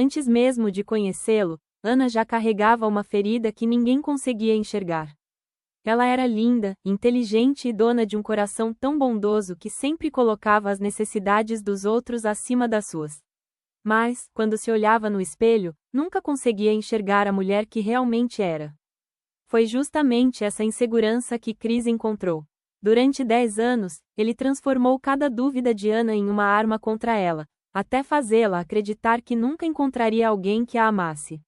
Antes mesmo de conhecê-lo, Ana já carregava uma ferida que ninguém conseguia enxergar. Ela era linda, inteligente e dona de um coração tão bondoso que sempre colocava as necessidades dos outros acima das suas. Mas, quando se olhava no espelho, nunca conseguia enxergar a mulher que realmente era. Foi justamente essa insegurança que Chris encontrou. Durante 10 anos, ele transformou cada dúvida de Ana em uma arma contra ela, até fazê-la acreditar que nunca encontraria alguém que a amasse.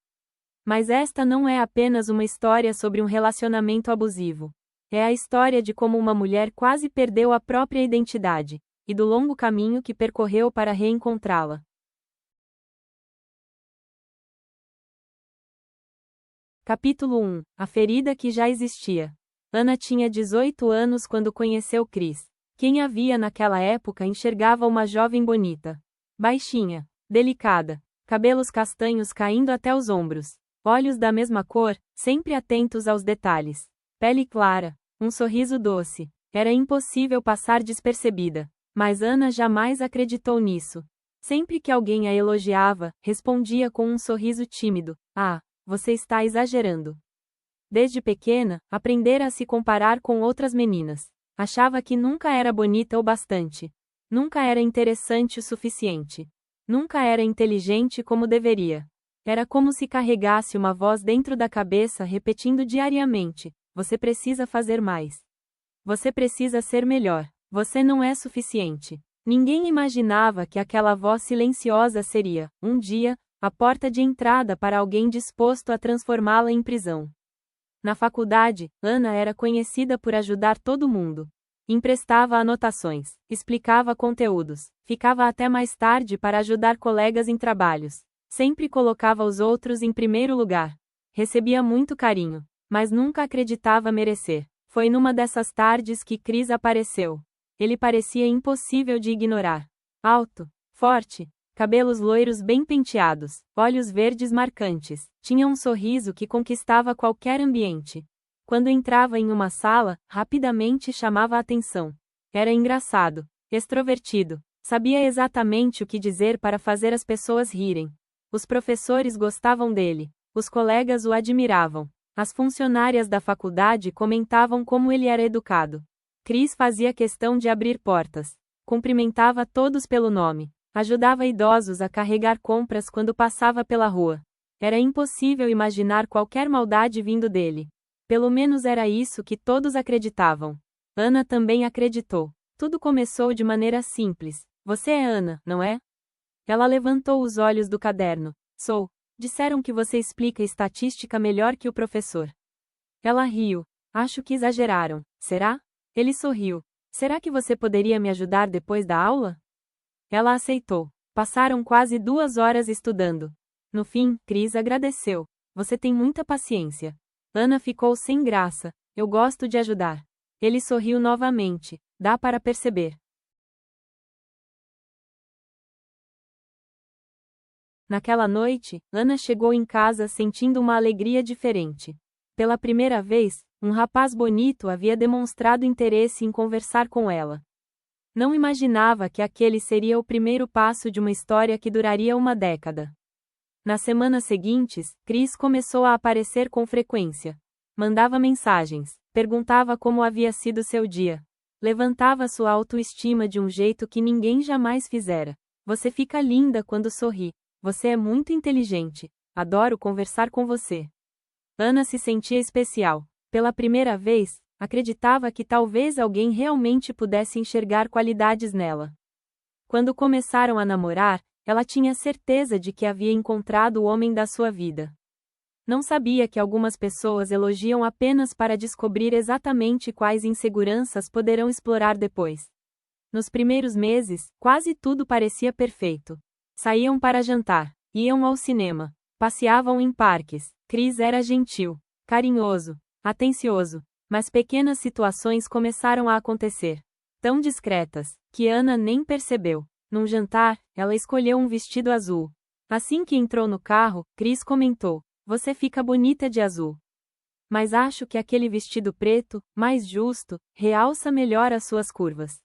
Mas esta não é apenas uma história sobre um relacionamento abusivo. É a história de como uma mulher quase perdeu a própria identidade, e do longo caminho que percorreu para reencontrá-la. Capítulo 1 – A ferida que já existia. Ana tinha 18 anos quando conheceu Chris. Quem a via naquela época enxergava uma jovem bonita. Baixinha, delicada, cabelos castanhos caindo até os ombros, olhos da mesma cor, sempre atentos aos detalhes, pele clara, um sorriso doce. Era impossível passar despercebida. Mas Ana jamais acreditou nisso. Sempre que alguém a elogiava, respondia com um sorriso tímido: "Ah, você está exagerando." Desde pequena, aprendera a se comparar com outras meninas. Achava que nunca era bonita o bastante. Nunca era interessante o suficiente. Nunca era inteligente como deveria. Era como se carregasse uma voz dentro da cabeça repetindo diariamente: "Você precisa fazer mais. Você precisa ser melhor. Você não é suficiente." Ninguém imaginava que aquela voz silenciosa seria, um dia, a porta de entrada para alguém disposto a transformá-la em prisão. Na faculdade, Ana era conhecida por ajudar todo mundo. Emprestava anotações, explicava conteúdos, ficava até mais tarde para ajudar colegas em trabalhos. Sempre colocava os outros em primeiro lugar. Recebia muito carinho, mas nunca acreditava merecer. Foi numa dessas tardes que Chris apareceu. Ele parecia impossível de ignorar. Alto, forte, cabelos loiros bem penteados, olhos verdes marcantes. Tinha um sorriso que conquistava qualquer ambiente. Quando entrava em uma sala, rapidamente chamava a atenção. Era engraçado, extrovertido, sabia exatamente o que dizer para fazer as pessoas rirem. Os professores gostavam dele, os colegas o admiravam. As funcionárias da faculdade comentavam como ele era educado. Chris fazia questão de abrir portas. Cumprimentava todos pelo nome. Ajudava idosos a carregar compras quando passava pela rua. Era impossível imaginar qualquer maldade vindo dele. Pelo menos era isso que todos acreditavam. Ana também acreditou. Tudo começou de maneira simples. "Você é Ana, não é?" Ela levantou os olhos do caderno. "Sou. Disseram que você explica estatística melhor que o professor." Ela riu. "Acho que exageraram. Será?" Ele sorriu. "Será que você poderia me ajudar depois da aula?" Ela aceitou. Passaram quase 2 horas estudando. No fim, Chris agradeceu. "Você tem muita paciência." Ana ficou sem graça. "Eu gosto de ajudar." Ele sorriu novamente. "Dá para perceber." Naquela noite, Ana chegou em casa sentindo uma alegria diferente. Pela primeira vez, um rapaz bonito havia demonstrado interesse em conversar com ela. Não imaginava que aquele seria o primeiro passo de uma história que duraria uma década. Nas semanas seguintes, Chris começou a aparecer com frequência. Mandava mensagens, perguntava como havia sido seu dia. Levantava sua autoestima de um jeito que ninguém jamais fizera. "Você fica linda quando sorri. Você é muito inteligente. Adoro conversar com você." Ana se sentia especial. Pela primeira vez, acreditava que talvez alguém realmente pudesse enxergar qualidades nela. Quando começaram a namorar, ela tinha certeza de que havia encontrado o homem da sua vida. Não sabia que algumas pessoas elogiam apenas para descobrir exatamente quais inseguranças poderão explorar depois. Nos primeiros meses, quase tudo parecia perfeito. Saíam para jantar, iam ao cinema, passeavam em parques. Chris era gentil, carinhoso, atencioso, mas pequenas situações começaram a acontecer. Tão discretas, que Ana nem percebeu. Num jantar, ela escolheu um vestido azul. Assim que entrou no carro, Chris comentou: "Você fica bonita de azul. Mas acho que aquele vestido preto, mais justo, realça melhor as suas curvas.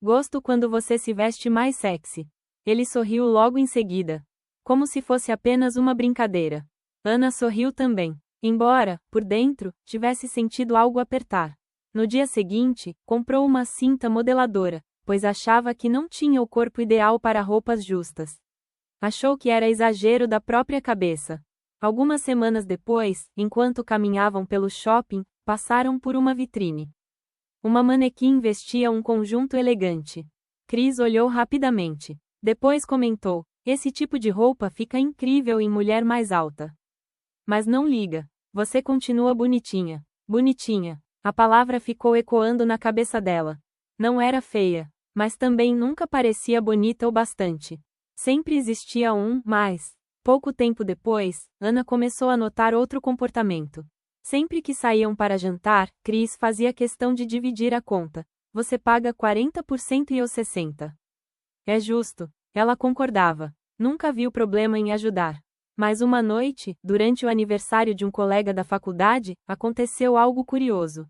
Gosto quando você se veste mais sexy." Ele sorriu logo em seguida. como se fosse apenas uma brincadeira. Ana sorriu também, embora, por dentro, tivesse sentido algo apertar. No dia seguinte, comprou uma cinta modeladora, pois achava que não tinha o corpo ideal para roupas justas. Achou que era exagero da própria cabeça. Algumas semanas depois, enquanto caminhavam pelo shopping, passaram por uma vitrine. Uma manequim vestia um conjunto elegante. Chris olhou rapidamente. Depois comentou: esse tipo de roupa fica incrível em mulher mais alta. Mas não liga. Você continua bonitinha. Bonitinha. A palavra ficou ecoando na cabeça dela. Não era feia, mas também nunca parecia bonita o bastante. Sempre existia um mais. Pouco tempo depois, Ana começou a notar outro comportamento. Sempre que saíam para jantar, Chris fazia questão de dividir a conta. Você paga 40% e eu 60%. É justo. Ela concordava. Nunca viu problema em ajudar. Mas uma noite, durante o aniversário de um colega da faculdade, aconteceu algo curioso.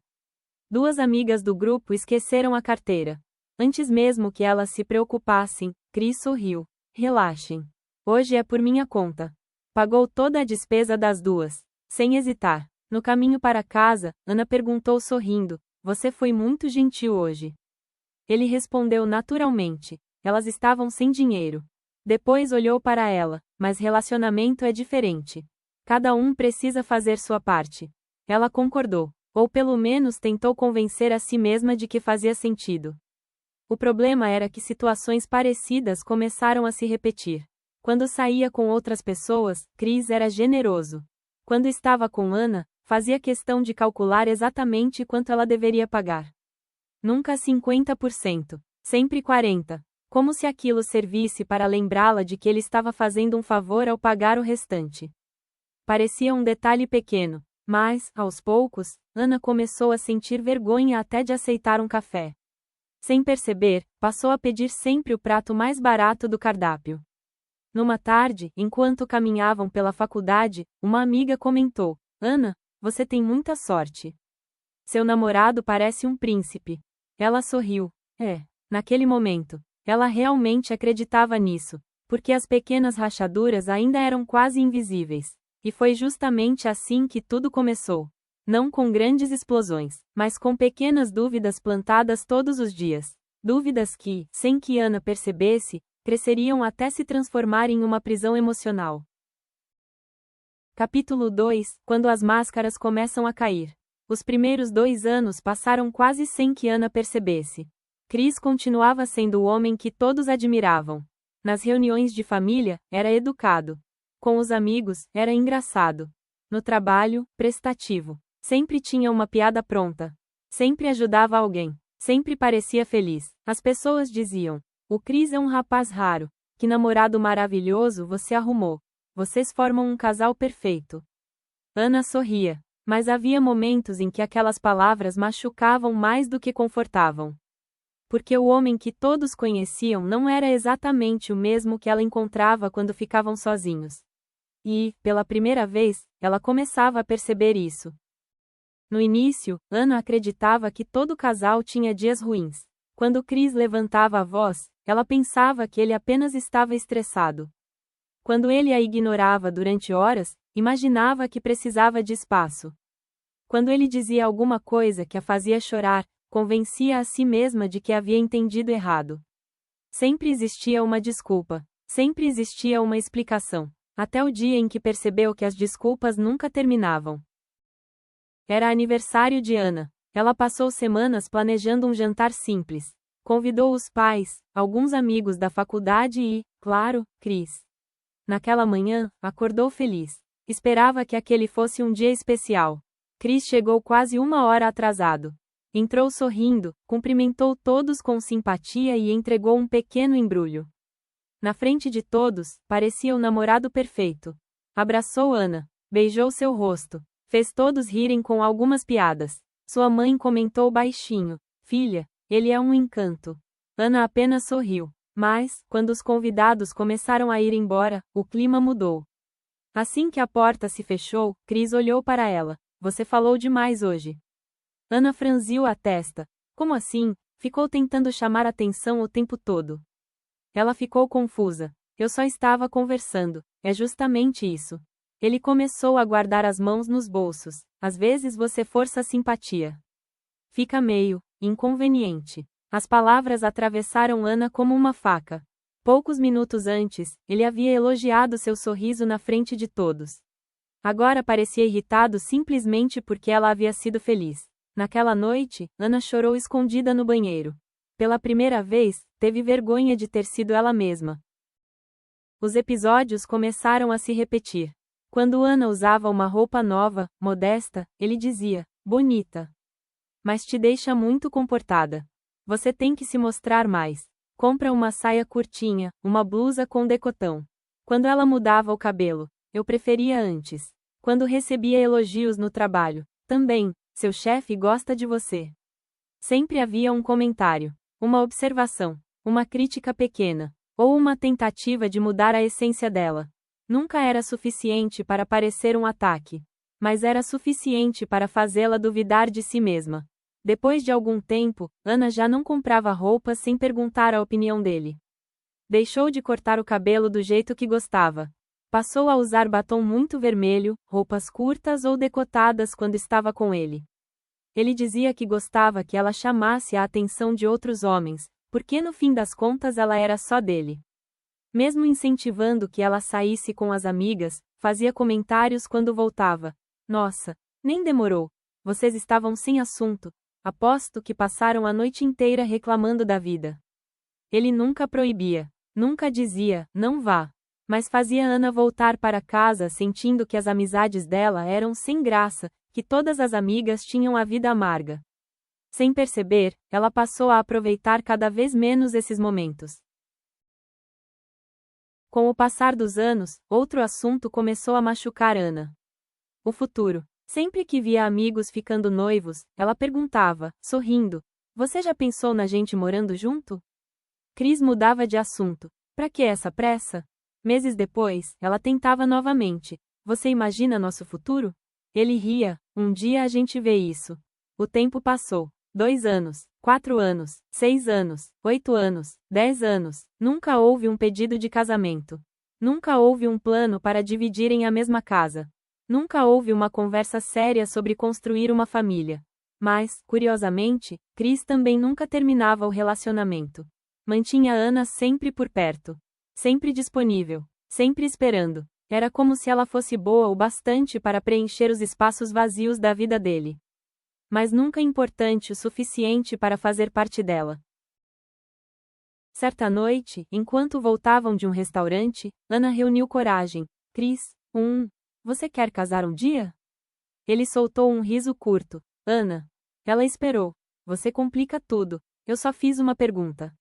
Duas amigas do grupo esqueceram a carteira. Antes mesmo que elas se preocupassem, Chris sorriu. Relaxem. Hoje é por minha conta. Pagou toda a despesa das duas, sem hesitar. No caminho para casa, Ana perguntou sorrindo: você foi muito gentil hoje. Ele respondeu naturalmente: elas estavam sem dinheiro. Depois olhou para ela: mas relacionamento é diferente. Cada um precisa fazer sua parte. Ela concordou, ou pelo menos tentou convencer a si mesma de que fazia sentido. O problema era que situações parecidas começaram a se repetir. Quando saía com outras pessoas, Chris era generoso. Quando estava com Ana, fazia questão de calcular exatamente quanto ela deveria pagar. Nunca 50%, sempre 40%. Como se aquilo servisse para lembrá-la de que ele estava fazendo um favor ao pagar o restante. Parecia um detalhe pequeno, mas, aos poucos, Ana começou a sentir vergonha até de aceitar um café. Sem perceber, passou a pedir sempre o prato mais barato do cardápio. Numa tarde, enquanto caminhavam pela faculdade, uma amiga comentou: Ana, você tem muita sorte. Seu namorado parece um príncipe. Ela sorriu. Naquele momento, ela realmente acreditava nisso, porque as pequenas rachaduras ainda eram quase invisíveis. E foi justamente assim que tudo começou. Não com grandes explosões, mas com pequenas dúvidas plantadas todos os dias. Dúvidas que, sem que Ana percebesse, cresceriam até se transformar em uma prisão emocional. Capítulo 2 – Quando as máscaras começam a cair. Os primeiros 2 anos passaram quase sem que Ana percebesse. Chris continuava sendo o homem que todos admiravam. Nas reuniões de família, era educado. Com os amigos, era engraçado. No trabalho, prestativo. Sempre tinha uma piada pronta. Sempre ajudava alguém. Sempre parecia feliz. As pessoas diziam: o Chris é um rapaz raro. Que namorado maravilhoso você arrumou. Vocês formam um casal perfeito. Ana sorria. Mas havia momentos em que aquelas palavras machucavam mais do que confortavam. Porque o homem que todos conheciam não era exatamente o mesmo que ela encontrava quando ficavam sozinhos. E, pela primeira vez, ela começava a perceber isso. No início, Ana acreditava que todo casal tinha dias ruins. Quando Chris levantava a voz, ela pensava que ele apenas estava estressado. Quando ele a ignorava durante horas, imaginava que precisava de espaço. Quando ele dizia alguma coisa que a fazia chorar, convencia a si mesma de que havia entendido errado. Sempre existia uma desculpa. Sempre existia uma explicação. Até o dia em que percebeu que as desculpas nunca terminavam. Era aniversário de Ana. Ela passou semanas planejando um jantar simples. Convidou os pais, alguns amigos da faculdade e, claro, Chris. Naquela manhã, acordou feliz. Esperava que aquele fosse um dia especial. Chris chegou quase 1 hora atrasado. Entrou sorrindo, cumprimentou todos com simpatia e entregou um pequeno embrulho. Na frente de todos, parecia o namorado perfeito. Abraçou Ana, beijou seu rosto, fez todos rirem com algumas piadas. Sua mãe comentou baixinho: filha, ele é um encanto. Ana apenas sorriu. Mas, quando os convidados começaram a ir embora, o clima mudou. Assim que a porta se fechou, Chris olhou para ela: você falou demais hoje. Ana franziu a testa. Como assim? Ficou tentando chamar atenção o tempo todo. Ela ficou confusa. Eu só estava conversando. É justamente isso. Ele começou a guardar as mãos nos bolsos. Às vezes você força a simpatia. Fica meio inconveniente. As palavras atravessaram Ana como uma faca. Poucos minutos antes, ele havia elogiado seu sorriso na frente de todos. Agora parecia irritado simplesmente porque ela havia sido feliz. Naquela noite, Ana chorou escondida no banheiro. Pela primeira vez, teve vergonha de ter sido ela mesma. Os episódios começaram a se repetir. Quando Ana usava uma roupa nova, modesta, ele dizia: bonita. Mas te deixa muito comportada. Você tem que se mostrar mais. Compra uma saia curtinha, uma blusa com decotão. Quando ela mudava o cabelo, eu preferia antes. Quando recebia elogios no trabalho, também, seu chefe gosta de você. Sempre havia um comentário, uma observação, uma crítica pequena, ou uma tentativa de mudar a essência dela. Nunca era suficiente para parecer um ataque, mas era suficiente para fazê-la duvidar de si mesma. Depois de algum tempo, Ana já não comprava roupas sem perguntar a opinião dele. Deixou de cortar o cabelo do jeito que gostava. Passou a usar batom muito vermelho, roupas curtas ou decotadas quando estava com ele. Ele dizia que gostava que ela chamasse a atenção de outros homens, porque no fim das contas ela era só dele. Mesmo incentivando que ela saísse com as amigas, fazia comentários quando voltava. Nossa, nem demorou. Vocês estavam sem assunto. Aposto que passaram a noite inteira reclamando da vida. Ele nunca proibia, nunca dizia, não vá. Mas fazia Ana voltar para casa sentindo que as amizades dela eram sem graça, que todas as amigas tinham a vida amarga. Sem perceber, ela passou a aproveitar cada vez menos esses momentos. Com o passar dos anos, outro assunto começou a machucar Ana. O futuro. Sempre que via amigos ficando noivos, ela perguntava, sorrindo: você já pensou na gente morando junto? Chris mudava de assunto. Pra que essa pressa? Meses depois, ela tentava novamente. Você imagina nosso futuro? Ele ria. Um dia a gente vê isso. O tempo passou. 2 anos, 4 anos, 6 anos, 8 anos, 10 anos. Nunca houve um pedido de casamento. Nunca houve um plano para dividirem a mesma casa. Nunca houve uma conversa séria sobre construir uma família. Mas, curiosamente, Chris também nunca terminava o relacionamento. Mantinha Ana sempre por perto. Sempre disponível. Sempre esperando. Era como se ela fosse boa o bastante para preencher os espaços vazios da vida dele. Mas nunca importante o suficiente para fazer parte dela. Certa noite, enquanto voltavam de um restaurante, Ana reuniu coragem. Chris, você quer casar um dia? Ele soltou um riso curto. Ana. Ela esperou. Você complica tudo. Eu só fiz uma pergunta.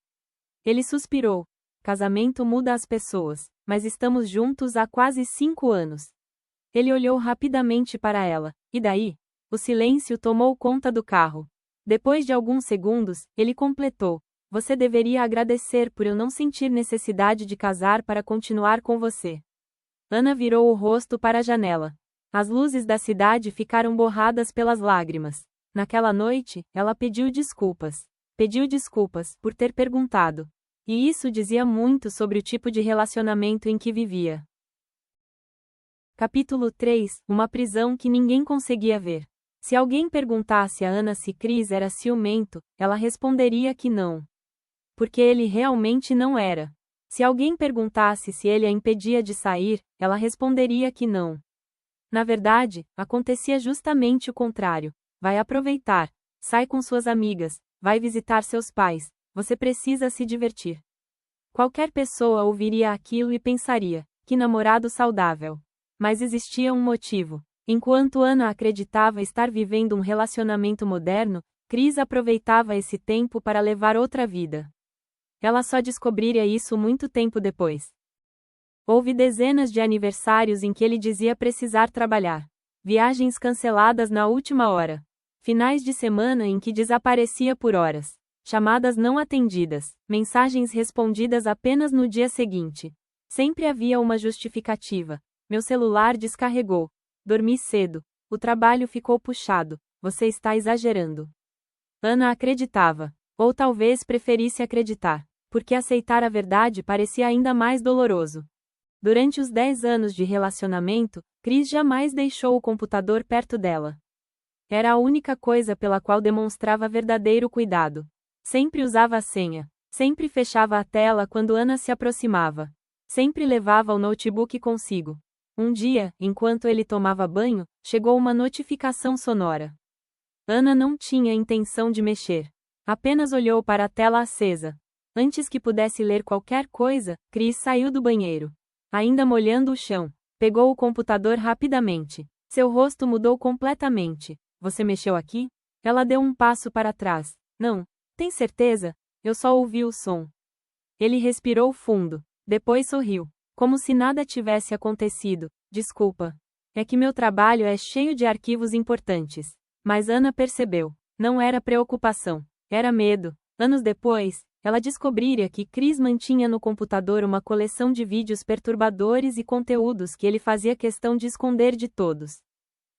Ele suspirou. Casamento muda as pessoas, mas estamos juntos há quase 5 anos. Ele olhou rapidamente para ela. E daí? O silêncio tomou conta do carro. Depois de alguns segundos, ele completou. Você deveria agradecer por eu não sentir necessidade de casar para continuar com você. Ana virou o rosto para a janela. As luzes da cidade ficaram borradas pelas lágrimas. Naquela noite, ela pediu desculpas. Pediu desculpas por ter perguntado. E isso dizia muito sobre o tipo de relacionamento em que vivia. Capítulo 3 – Uma prisão que ninguém conseguia ver. Se alguém perguntasse a Ana se Chris era ciumento, ela responderia que não. Porque ele realmente não era. Se alguém perguntasse se ele a impedia de sair, ela responderia que não. Na verdade, acontecia justamente o contrário. Vai aproveitar, sai com suas amigas, vai visitar seus pais, você precisa se divertir. Qualquer pessoa ouviria aquilo e pensaria, que namorado saudável. Mas existia um motivo. Enquanto Ana acreditava estar vivendo um relacionamento moderno, Chris aproveitava esse tempo para levar outra vida. Ela só descobriria isso muito tempo depois. Houve dezenas de aniversários em que ele dizia precisar trabalhar. Viagens canceladas na última hora. Finais de semana em que desaparecia por horas. Chamadas não atendidas. Mensagens respondidas apenas no dia seguinte. Sempre havia uma justificativa. Meu celular descarregou. Dormi cedo. O trabalho ficou puxado. Você está exagerando. Ana acreditava. Ou talvez preferisse acreditar. Porque aceitar a verdade parecia ainda mais doloroso. Durante os 10 anos de relacionamento, Chris jamais deixou o computador perto dela. Era a única coisa pela qual demonstrava verdadeiro cuidado. Sempre usava a senha. Sempre fechava a tela quando Ana se aproximava. Sempre levava o notebook consigo. Um dia, enquanto ele tomava banho, chegou uma notificação sonora. Ana não tinha intenção de mexer. Apenas olhou para a tela acesa. Antes que pudesse ler qualquer coisa, Chris saiu do banheiro. Ainda molhando o chão. Pegou o computador rapidamente. Seu rosto mudou completamente. Você mexeu aqui? Ela deu um passo para trás. Não. Tem certeza? Eu só ouvi o som. Ele respirou fundo. Depois sorriu. Como se nada tivesse acontecido. Desculpa. É que meu trabalho é cheio de arquivos importantes. Mas Ana percebeu. Não era preocupação. Era medo. Anos depois, ela descobriria que Chris mantinha no computador uma coleção de vídeos perturbadores e conteúdos que ele fazia questão de esconder de todos.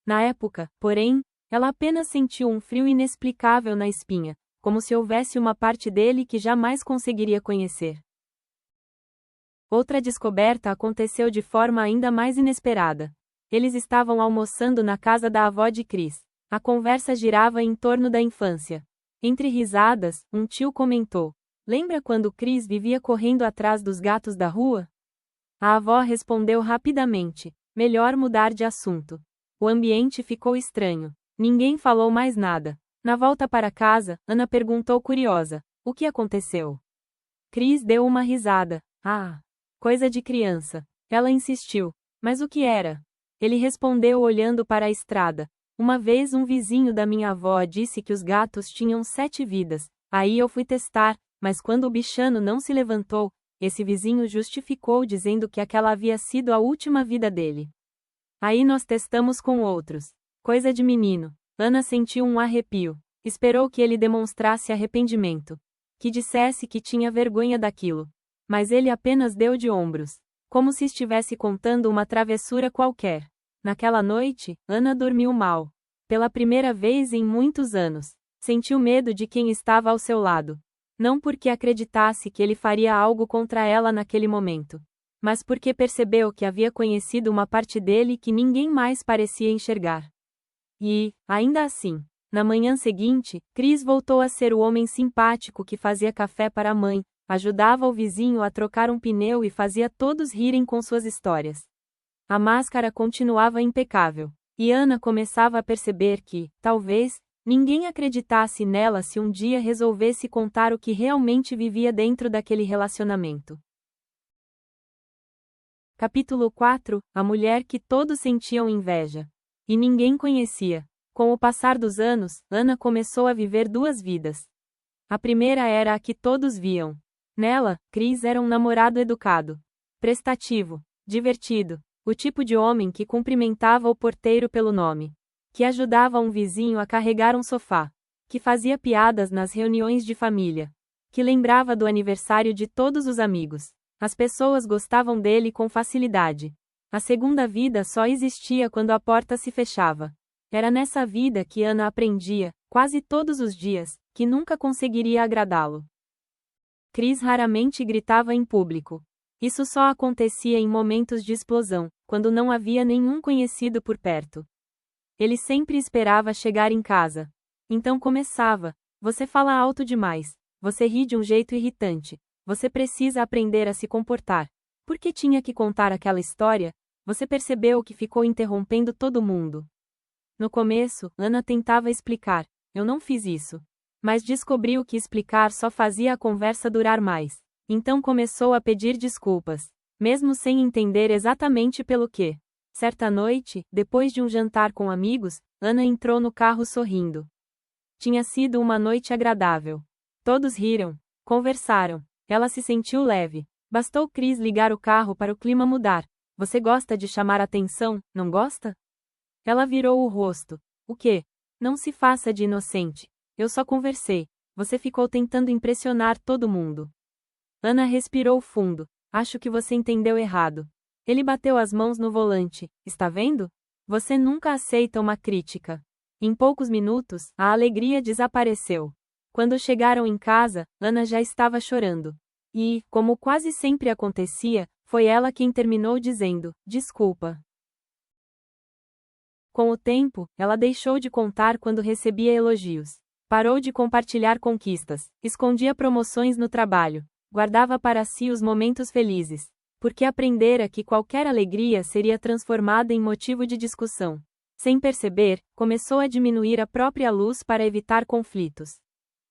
Na época, porém, ela apenas sentiu um frio inexplicável na espinha, como se houvesse uma parte dele que jamais conseguiria conhecer. Outra descoberta aconteceu de forma ainda mais inesperada. Eles estavam almoçando na casa da avó de Chris. A conversa girava em torno da infância. Entre risadas, um tio comentou: "Lembra quando Chris vivia correndo atrás dos gatos da rua?" A avó respondeu rapidamente: "Melhor mudar de assunto." O ambiente ficou estranho. Ninguém falou mais nada. Na volta para casa, Ana perguntou curiosa: "O que aconteceu?" Chris deu uma risada. "Ah, coisa de criança." Ela insistiu: "Mas o que era?" Ele respondeu olhando para a estrada: "Uma vez um vizinho da minha avó disse que os gatos tinham 7 vidas. Aí eu fui testar, mas quando o bichano não se levantou, esse vizinho justificou dizendo que aquela havia sido a última vida dele. Aí nós testamos com outros. Coisa de menino." Ana sentiu um arrepio. Esperou que ele demonstrasse arrependimento. Que dissesse que tinha vergonha daquilo. Mas ele apenas deu de ombros. Como se estivesse contando uma travessura qualquer. Naquela noite, Ana dormiu mal. Pela primeira vez em muitos anos. Sentiu medo de quem estava ao seu lado. Não porque acreditasse que ele faria algo contra ela naquele momento. Mas porque percebeu que havia conhecido uma parte dele que ninguém mais parecia enxergar. E, ainda assim, na manhã seguinte, Chris voltou a ser o homem simpático que fazia café para a mãe, ajudava o vizinho a trocar um pneu e fazia todos rirem com suas histórias. A máscara continuava impecável, e Ana começava a perceber que, talvez, ninguém acreditasse nela se um dia resolvesse contar o que realmente vivia dentro daquele relacionamento. Capítulo 4 – A mulher que todos sentiam inveja. E ninguém conhecia. Com o passar dos anos, Ana começou a viver 2 vidas. A primeira era a que todos viam. Nela, Chris era um namorado educado, prestativo, divertido, o tipo de homem que cumprimentava o porteiro pelo nome, que ajudava um vizinho a carregar um sofá, que fazia piadas nas reuniões de família, que lembrava do aniversário de todos os amigos. As pessoas gostavam dele com facilidade. A segunda vida só existia quando a porta se fechava. Era nessa vida que Ana aprendia, quase todos os dias, que nunca conseguiria agradá-lo. Chris raramente gritava em público. Isso só acontecia em momentos de explosão, quando não havia nenhum conhecido por perto. Ele sempre esperava chegar em casa. Então começava: "Você fala alto demais. Você ri de um jeito irritante. Você precisa aprender a se comportar." Por que tinha que contar aquela história? Você percebeu que ficou interrompendo todo mundo. No começo, Ana tentava explicar: "Eu não fiz isso." Mas descobriu que explicar só fazia a conversa durar mais. Então começou a pedir desculpas, mesmo sem entender exatamente pelo quê. Certa noite, depois de um jantar com amigos, Ana entrou no carro sorrindo. Tinha sido uma noite agradável. Todos riram, conversaram. Ela se sentiu leve. Bastou Chris ligar o carro para o clima mudar. "Você gosta de chamar atenção, não gosta?" Ela virou o rosto. "O quê? Não se faça de inocente. Eu só conversei. Você ficou tentando impressionar todo mundo." Ana respirou fundo. "Acho que você entendeu errado." Ele bateu as mãos no volante. "Está vendo? Você nunca aceita uma crítica." Em poucos minutos, a alegria desapareceu. Quando chegaram em casa, Ana já estava chorando. E, como quase sempre acontecia, Foi ela quem terminou dizendo, desculpa. Com o tempo, ela deixou de contar quando recebia elogios. Parou de compartilhar conquistas, escondia promoções no trabalho, guardava para si os momentos felizes, porque aprendera que qualquer alegria seria transformada em motivo de discussão. Sem perceber, começou a diminuir a própria luz para evitar conflitos.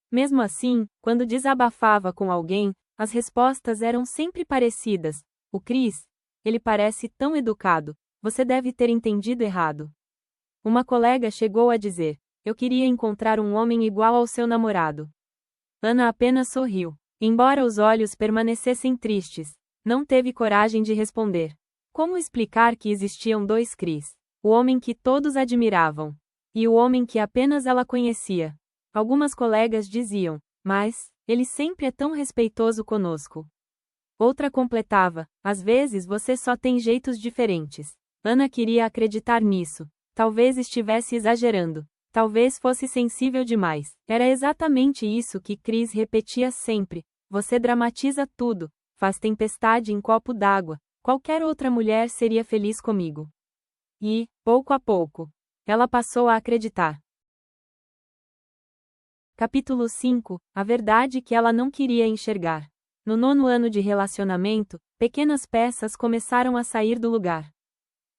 Mesmo assim, quando desabafava com alguém, as respostas eram sempre parecidas. O Chris, ele parece tão educado, você deve ter entendido errado. Uma colega chegou a dizer, eu queria encontrar um homem igual ao seu namorado. Ana apenas sorriu. Embora os olhos permanecessem tristes, não teve coragem de responder. Como explicar que existiam dois Chris? O homem que todos admiravam. E o homem que apenas ela conhecia. Algumas colegas diziam, mas, ele sempre é tão respeitoso conosco. Outra completava, às vezes você só tem jeitos diferentes. Ana queria acreditar nisso. Talvez estivesse exagerando. Talvez fosse sensível demais. Era exatamente isso que Chris repetia sempre. Você dramatiza tudo. Faz tempestade em copo d'água. Qualquer outra mulher seria feliz comigo. E, pouco a pouco, ela passou a acreditar. Capítulo 5 A verdade que ela não queria enxergar. No 9º ano de relacionamento, pequenas peças começaram a sair do lugar.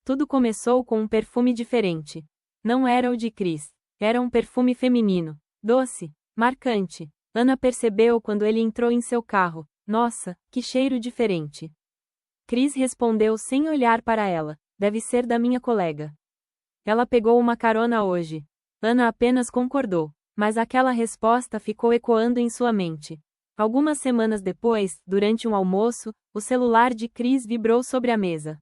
Tudo começou com um perfume diferente. Não era o de Chris. Era um perfume feminino. Doce. Marcante. Ana percebeu quando ele entrou em seu carro. Nossa, que cheiro diferente. Chris respondeu sem olhar para ela. Deve ser da minha colega. Ela pegou uma carona hoje. Ana apenas concordou, mas aquela resposta ficou ecoando em sua mente. Algumas semanas depois, durante um almoço, o celular de Chris vibrou sobre a mesa.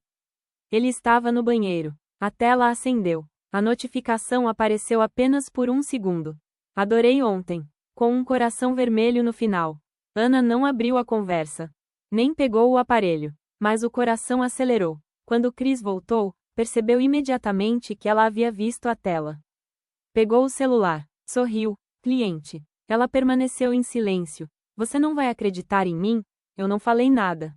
Ele estava no banheiro. A tela acendeu. A notificação apareceu apenas por um segundo. Adorei ontem. Com um coração vermelho no final. Ana não abriu a conversa. Nem pegou o aparelho. Mas o coração acelerou. Quando Chris voltou, percebeu imediatamente que ela havia visto a tela. Pegou o celular. Sorriu. Cliente. Ela permaneceu em silêncio. Você não vai acreditar em mim? Eu não falei nada.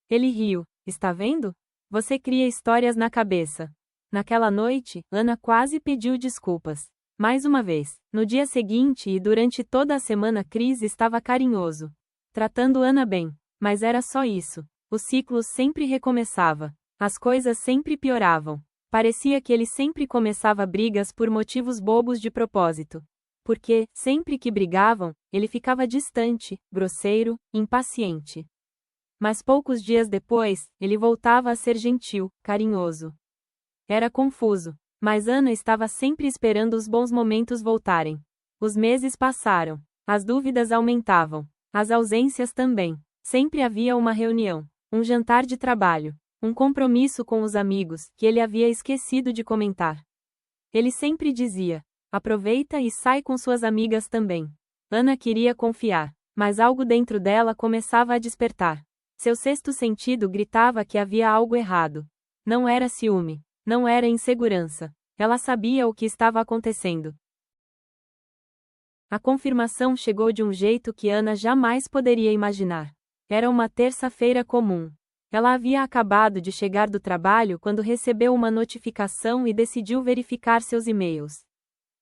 Ele riu. Está vendo? Você cria histórias na cabeça. Naquela noite, Ana quase pediu desculpas. Mais uma vez, no dia seguinte e durante toda a semana Chris estava carinhoso. Tratando Ana bem. Mas era só isso. O ciclo sempre recomeçava. As coisas sempre pioravam. Parecia que ele sempre começava brigas por motivos bobos de propósito. Porque, sempre que brigavam, ele ficava distante, grosseiro, impaciente. Mas poucos dias depois, ele voltava a ser gentil, carinhoso. Era confuso, mas Ana estava sempre esperando os bons momentos voltarem. Os meses passaram. As dúvidas aumentavam. As ausências também. Sempre havia uma reunião, um jantar de trabalho, um compromisso com os amigos, que ele havia esquecido de comentar. Ele sempre dizia, aproveita e sai com suas amigas também. Ana queria confiar, mas algo dentro dela começava a despertar. Seu sexto sentido gritava que havia algo errado. Não era ciúme. Não era insegurança. Ela sabia o que estava acontecendo. A confirmação chegou de um jeito que Ana jamais poderia imaginar. Era uma terça-feira comum. Ela havia acabado de chegar do trabalho quando recebeu uma notificação e decidiu verificar seus e-mails.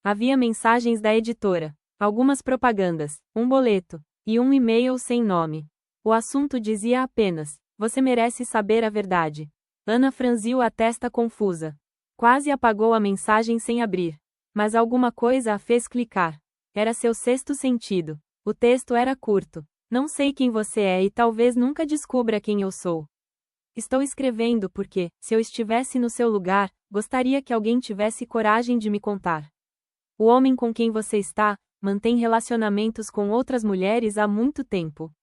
Havia mensagens da editora, algumas propagandas, um boleto, e um e-mail sem nome. O assunto dizia apenas: você merece saber a verdade. Ana franziu a testa confusa. Quase apagou a mensagem sem abrir. Mas alguma coisa a fez clicar. Era seu sexto sentido. O texto era curto. Não sei quem você é e talvez nunca descubra quem eu sou. Estou escrevendo porque, se eu estivesse no seu lugar, gostaria que alguém tivesse coragem de me contar. O homem com quem você está, mantém relacionamentos com outras mulheres há muito tempo.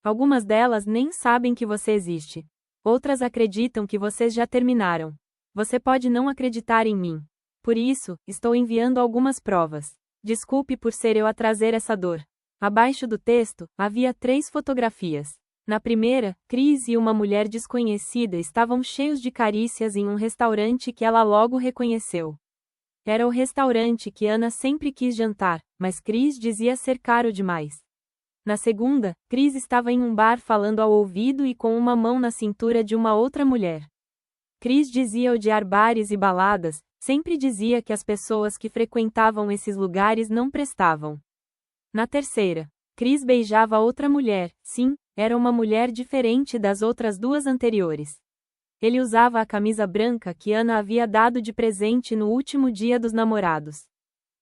Algumas delas nem sabem que você existe. Outras acreditam que vocês já terminaram. Você pode não acreditar em mim. Por isso, estou enviando algumas provas. Desculpe por ser eu a trazer essa dor. Abaixo do texto, havia 3 fotografias. Na primeira, Chris e uma mulher desconhecida estavam cheios de carícias em um restaurante que ela logo reconheceu. Era o restaurante que Ana sempre quis jantar, mas Chris dizia ser caro demais. Na segunda, Chris estava em um bar falando ao ouvido e com uma mão na cintura de uma outra mulher. Chris dizia odiar bares e baladas, sempre dizia que as pessoas que frequentavam esses lugares não prestavam. Na terceira, Chris beijava outra mulher, sim, era uma mulher diferente das outras duas anteriores. Ele usava a camisa branca que Anna havia dado de presente no último dia dos namorados.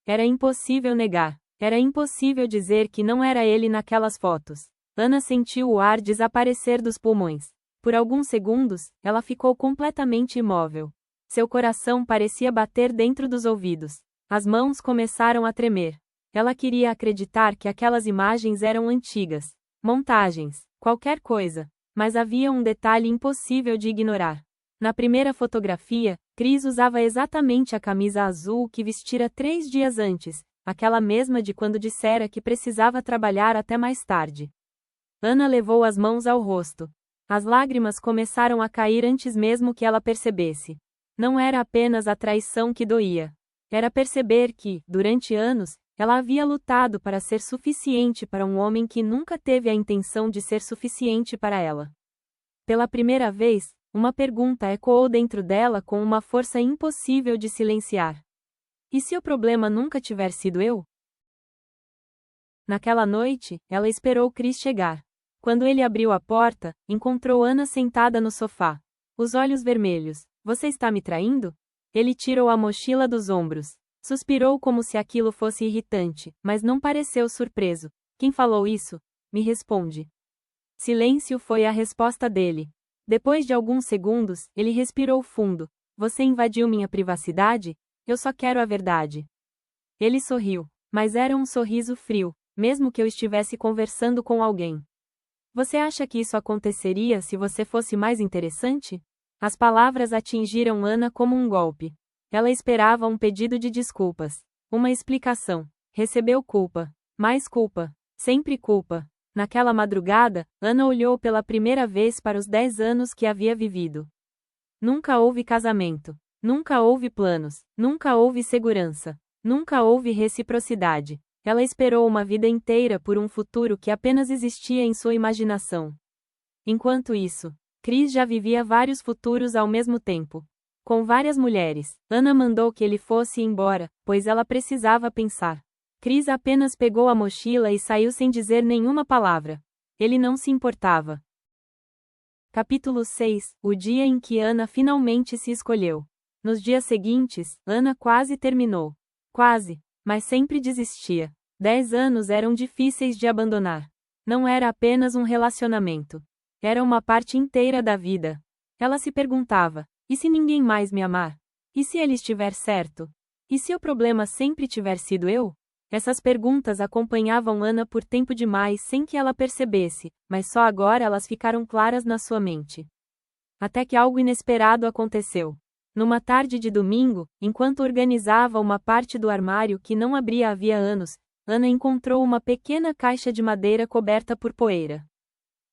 Era impossível negar. Era impossível dizer que não era ele naquelas fotos. Anna sentiu o ar desaparecer dos pulmões. Por alguns segundos, ela ficou completamente imóvel. Seu coração parecia bater dentro dos ouvidos. As mãos começaram a tremer. Ela queria acreditar que aquelas imagens eram antigas. Montagens, qualquer coisa. Mas havia um detalhe impossível de ignorar. Na primeira fotografia, Chris usava exatamente a camisa azul que vestira 3 dias antes, aquela mesma de quando dissera que precisava trabalhar até mais tarde. Anna levou as mãos ao rosto. As lágrimas começaram a cair antes mesmo que ela percebesse. Não era apenas a traição que doía. Era perceber que, durante anos, ela havia lutado para ser suficiente para um homem que nunca teve a intenção de ser suficiente para ela. Pela primeira vez, uma pergunta ecoou dentro dela com uma força impossível de silenciar. E se o problema nunca tiver sido eu? Naquela noite, ela esperou Chris chegar. Quando ele abriu a porta, encontrou Anna sentada no sofá. Os olhos vermelhos. Você está me traindo? Ele tirou a mochila dos ombros. Suspirou como se aquilo fosse irritante, mas não pareceu surpreso. Quem falou isso? Me responde. Silêncio foi a resposta dele. Depois de alguns segundos, ele respirou fundo. Você invadiu minha privacidade? Eu só quero a verdade. Ele sorriu, mas era um sorriso frio, mesmo que eu estivesse conversando com alguém. Você acha que isso aconteceria se você fosse mais interessante? As palavras atingiram Anna como um golpe. Ela esperava um pedido de desculpas. Uma explicação. Recebeu culpa. Mais culpa. Sempre culpa. Naquela madrugada, Anna olhou pela primeira vez para os 10 anos que havia vivido. Nunca houve casamento. Nunca houve planos. Nunca houve segurança. Nunca houve reciprocidade. Ela esperou uma vida inteira por um futuro que apenas existia em sua imaginação. Enquanto isso, Chris já vivia vários futuros ao mesmo tempo. Com várias mulheres, Anna mandou que ele fosse embora, pois ela precisava pensar. Chris apenas pegou a mochila e saiu sem dizer nenhuma palavra. Ele não se importava. Capítulo 6 – O dia em que Anna finalmente se escolheu. Nos dias seguintes, Anna quase terminou. Quase, mas sempre desistia. 10 anos eram difíceis de abandonar. Não era apenas um relacionamento. Era uma parte inteira da vida. Ela se perguntava: e se ninguém mais me amar? E se ele estiver certo? E se o problema sempre tiver sido eu? Essas perguntas acompanhavam Anna por tempo demais sem que ela percebesse, mas só agora elas ficaram claras na sua mente. Até que algo inesperado aconteceu. Numa tarde de domingo, enquanto organizava uma parte do armário que não abria havia anos, Anna encontrou uma pequena caixa de madeira coberta por poeira.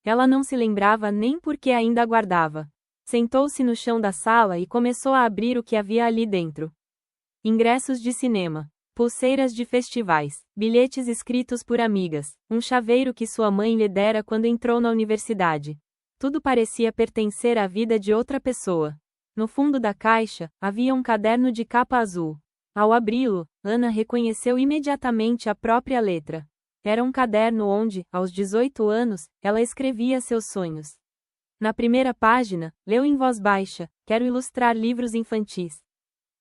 Ela não se lembrava nem por que ainda a guardava. Sentou-se no chão da sala e começou a abrir o que havia ali dentro. Ingressos de cinema, pulseiras de festivais, bilhetes escritos por amigas, um chaveiro que sua mãe lhe dera quando entrou na universidade. Tudo parecia pertencer à vida de outra pessoa. No fundo da caixa, havia um caderno de capa azul. Ao abri-lo, Anna reconheceu imediatamente a própria letra. Era um caderno onde, aos 18 anos, ela escrevia seus sonhos. Na primeira página, leu em voz baixa: quero ilustrar livros infantis.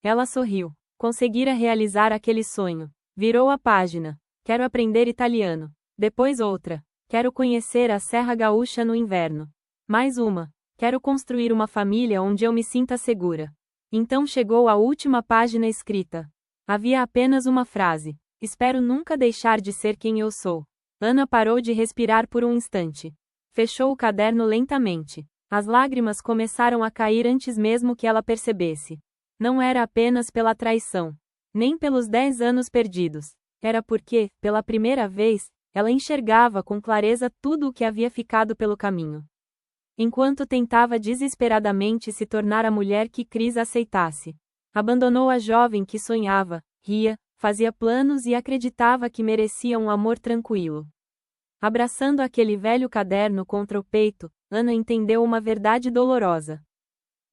Ela sorriu. Conseguira realizar aquele sonho. Virou a página. Quero aprender italiano. Depois outra. Quero conhecer a Serra Gaúcha no inverno. Mais uma. Quero construir uma família onde eu me sinta segura. Então chegou a última página escrita. Havia apenas uma frase: espero nunca deixar de ser quem eu sou. Anna parou de respirar por um instante. Fechou o caderno lentamente. As lágrimas começaram a cair antes mesmo que ela percebesse. Não era apenas pela traição, nem pelos 10 anos perdidos. Era porque, pela primeira vez, ela enxergava com clareza tudo o que havia ficado pelo caminho. Enquanto tentava desesperadamente se tornar a mulher que Chris aceitasse, abandonou a jovem que sonhava, ria, fazia planos e acreditava que merecia um amor tranquilo. Abraçando aquele velho caderno contra o peito, Ana entendeu uma verdade dolorosa.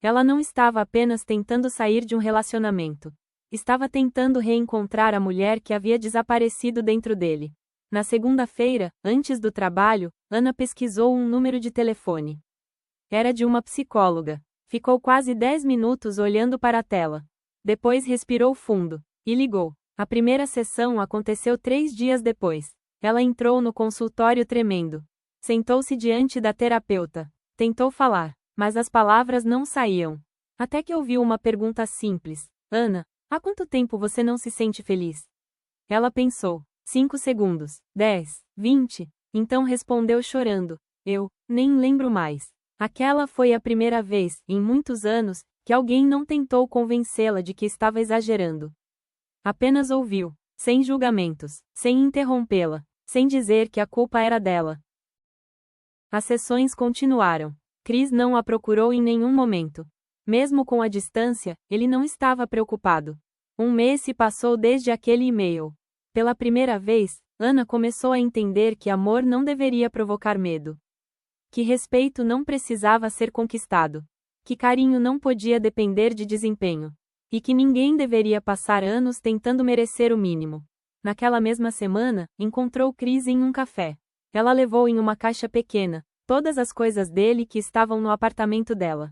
Ela não estava apenas tentando sair de um relacionamento. Estava tentando reencontrar a mulher que havia desaparecido dentro dele. Na segunda-feira, antes do trabalho, Ana pesquisou um número de telefone. Era de uma psicóloga. Ficou quase 10 minutos olhando para a tela. Depois respirou fundo e ligou. A primeira sessão aconteceu 3 dias depois. Ela entrou no consultório tremendo. Sentou-se diante da terapeuta. Tentou falar, mas as palavras não saíam. Até que ouviu uma pergunta simples: Ana, há quanto tempo você não se sente feliz? Ela pensou. 5 segundos. 10. 20. Então respondeu chorando: eu nem lembro mais. Aquela foi a primeira vez, em muitos anos, que alguém não tentou convencê-la de que estava exagerando. Apenas ouviu, sem julgamentos, sem interrompê-la, sem dizer que a culpa era dela. As sessões continuaram. Chris não a procurou em nenhum momento. Mesmo com a distância, ele não estava preocupado. 1 mês se passou desde aquele e-mail. Pela primeira vez, Ana começou a entender que amor não deveria provocar medo. Que respeito não precisava ser conquistado. Que carinho não podia depender de desempenho. E que ninguém deveria passar anos tentando merecer o mínimo. Naquela mesma semana, encontrou Chris em um café. Ela levou em uma caixa pequena todas as coisas dele que estavam no apartamento dela.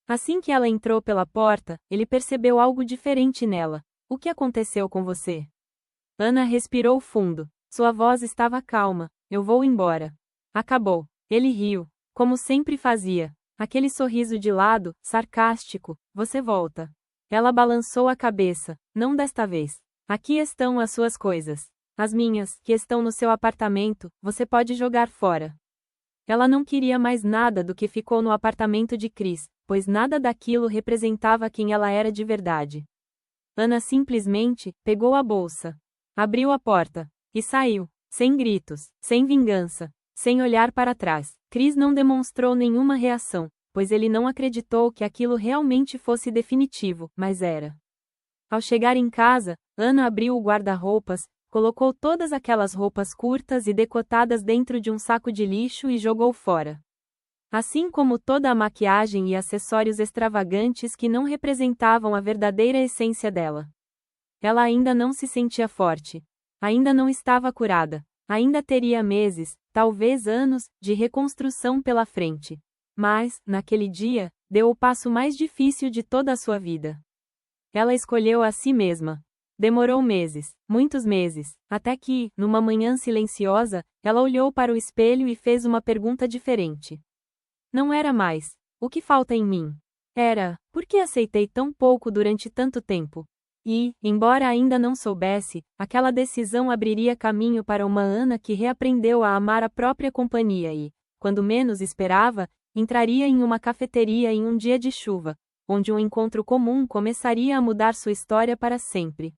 Assim que ela entrou pela porta, ele percebeu algo diferente nela. O que aconteceu com você? Ana respirou fundo. Sua voz estava calma. Eu vou embora. Acabou. Ele riu, como sempre fazia. Aquele sorriso de lado, sarcástico. Você volta. Ela balançou a cabeça. Não desta vez. Aqui estão as suas coisas. As minhas, que estão no seu apartamento, você pode jogar fora. Ela não queria mais nada do que ficou no apartamento de Chris, pois nada daquilo representava quem ela era de verdade. Ana simplesmente pegou a bolsa, abriu a porta e saiu, sem gritos, sem vingança, sem olhar para trás. Chris não demonstrou nenhuma reação, pois ele não acreditou que aquilo realmente fosse definitivo, mas era. Ao chegar em casa, Ana abriu o guarda-roupas, colocou todas aquelas roupas curtas e decotadas dentro de um saco de lixo e jogou fora. Assim como toda a maquiagem e acessórios extravagantes que não representavam a verdadeira essência dela. Ela ainda não se sentia forte. Ainda não estava curada. Ainda teria meses, talvez anos, de reconstrução pela frente. Mas, naquele dia, deu o passo mais difícil de toda a sua vida. Ela escolheu a si mesma. Demorou meses, muitos meses, até que, numa manhã silenciosa, ela olhou para o espelho e fez uma pergunta diferente. Não era mais: o que falta em mim? Era: por que aceitei tão pouco durante tanto tempo? E, embora ainda não soubesse, aquela decisão abriria caminho para uma Ana que reaprendeu a amar a própria companhia e, quando menos esperava, entraria em uma cafeteria em um dia de chuva, onde um encontro comum começaria a mudar sua história para sempre.